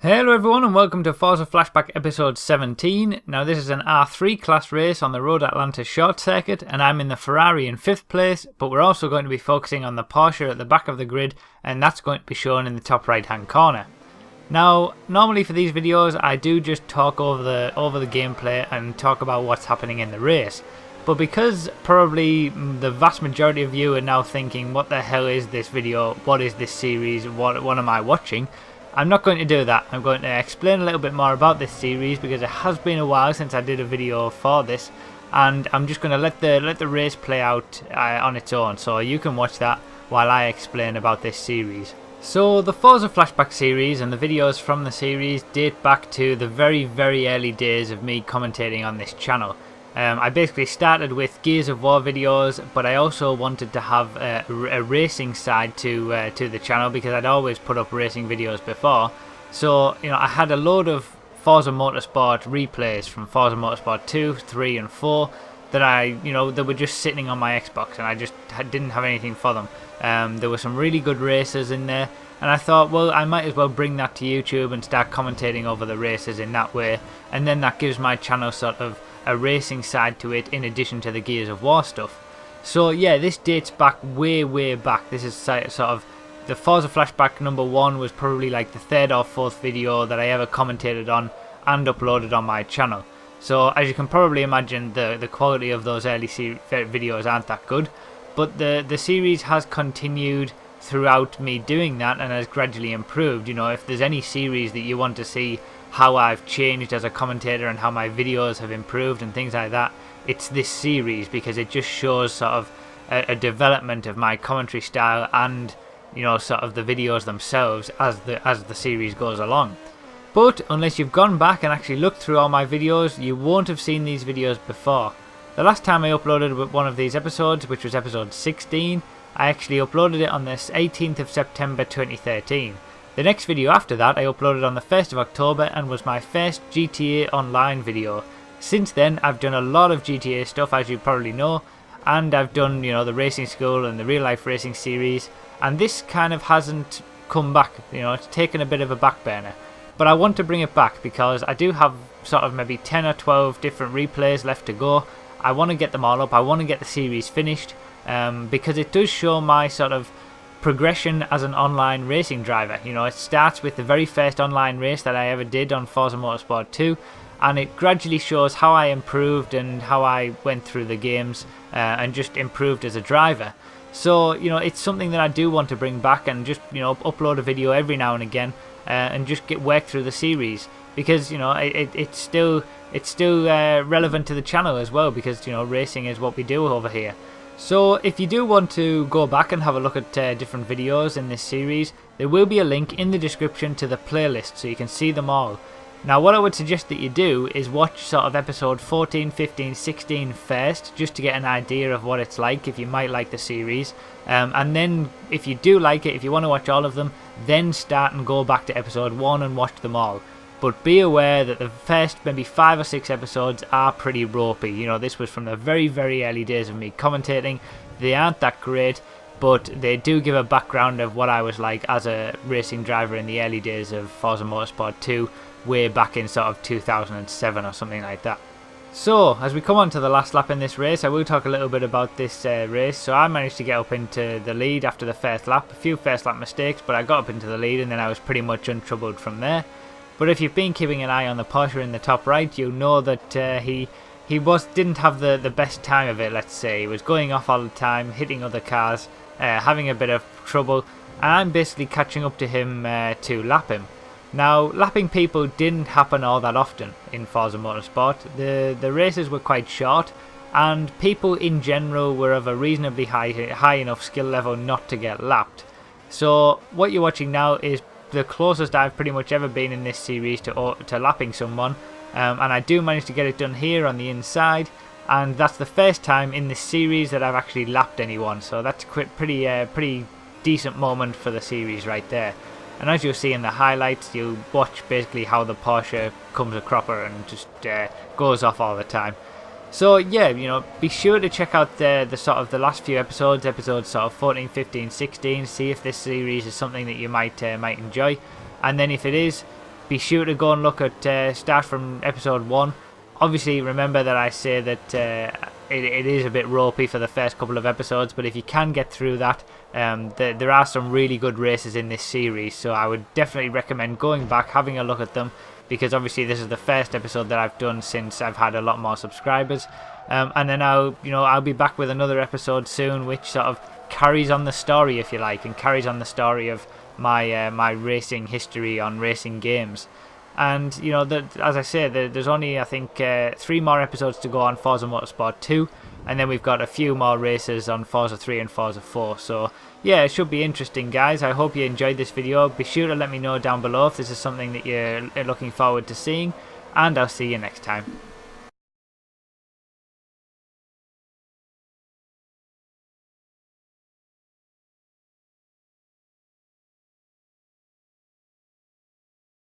Hello everyone and welcome to Forza Flashback episode 17. Now this is an R3 class race on the Road Atlanta short circuit and I'm in the Ferrari in 5th place, but we're also going to be focusing on the Porsche at the back of the grid and that's going to be shown in the top right hand corner. Now normally for these videos I do just talk over the gameplay and talk about what's happening in the race. But because probably the vast majority of you are now thinking what the hell is this video, what is this series, what am I watching? I'm not going to do that. I'm going to explain a little bit more about this series because it has been a while since I did a video for this, and I'm just going to let the race play out on its own, so you can watch that while I explain about this series. So the Forza Flashback series and the videos from the series date back to the very early days of me commentating on this channel. I basically started with Gears of War videos, but I also wanted to have a racing side to the channel because I'd always put up racing videos before. So I had a load of Forza Motorsport replays from Forza Motorsport 2, 3 and 4 that they were just sitting on my Xbox and I just didn't have anything for them. There were some really good races in there and I thought, well, I might as well bring that to YouTube and start commentating over the races in that way, and then that gives my channel sort of a racing side to it in addition to the Gears of War stuff. So yeah, this dates back way back. This is sort of the Forza Flashback number 1 was probably like the 3rd or 4th video that I ever commentated on and uploaded on my channel. So as you can probably imagine, the quality of those early videos aren't that good, but the series has continued throughout me doing that and has gradually improved. If there's any series that you want to see how I've changed as a commentator and how my videos have improved and things like that, it's this series because it just shows sort of a development of my commentary style and sort of the videos themselves as the series goes along. But unless you've gone back and actually looked through all my videos, you won't have seen these videos before. The last time I uploaded one of these episodes, which was episode 16, I actually uploaded it on the 18th of September 2013. The next video after that I uploaded on the 1st of October and was my first GTA Online video. Since then I've done a lot of GTA stuff, as you probably know, and I've done the racing school and the real life racing series, and this kind of hasn't come back. It's taken a bit of a back burner, but I want to bring it back because I do have sort of maybe 10 or 12 different replays left to go. I want to get them all up. I want to get the series finished because it does show my sort of progression as an online racing driver. It starts with the very first online race that I ever did on Forza Motorsport 2, and it gradually shows how I improved and how I went through the games and just improved as a driver. So it's something that I do want to bring back and just upload a video every now and again and just get work through the series because it's still relevant to the channel as well because racing is what we do over here. So if you do want to go back and have a look at different videos in this series, there will be a link in the description to the playlist so you can see them all. Now what I would suggest that you do is watch sort of episode 14, 15, 16 first, just to get an idea of what it's like, if you might like the series. And then if you do like it, if you want to watch all of them, then start and go back to episode 1 and watch them all. But be aware that the first maybe 5 or 6 episodes are pretty ropey. This was from the very early days of me commentating. They aren't that great, but they do give a background of what I was like as a racing driver in the early days of Forza Motorsport 2, way back in sort of 2007 or something like that. So as we come on to the last lap in this race, I will talk a little bit about this race. So I managed to get up into the lead after the first lap. A few first lap mistakes, but I got up into the lead and then I was pretty much untroubled from there. But if you've been keeping an eye on the Porsche in the top right, you'll know that he didn't have the best time of it, let's say. He was going off all the time, hitting other cars, having a bit of trouble, and I'm basically catching up to him to lap him. Now, lapping people didn't happen all that often in Forza Motorsport. The races were quite short, and people in general were of a reasonably high enough skill level not to get lapped. So what you're watching now is the closest I've pretty much ever been in this series to lapping someone, and I do manage to get it done here on the inside, and that's the first time in this series that I've actually lapped anyone, so that's a pretty decent moment for the series right there. And as you'll see in the highlights, you'll watch basically how the Porsche comes a cropper and just goes off all the time. So yeah, be sure to check out the sort of the last few episodes sort of 14, 15, 16, see if this series is something that you might enjoy, and then if it is, be sure to go and look at start from episode 1. Obviously, remember that I say that it is a bit ropey for the first couple of episodes, but if you can get through that, there are some really good races in this series, so I would definitely recommend going back, having a look at them, because obviously this is the first episode that I've done since I've had a lot more subscribers, and then I'll be back with another episode soon, which sort of carries on the story, if you like, and carries on the story of my racing history on racing games. And as I say, there's only I think 3 more episodes to go on Forza Motorsport 2, and then we've got a few more races on Forza 3 and Forza 4. So yeah, it should be interesting, guys. I hope you enjoyed this video. Be sure to let me know down below if this is something that you're looking forward to seeing, and I'll see you next time.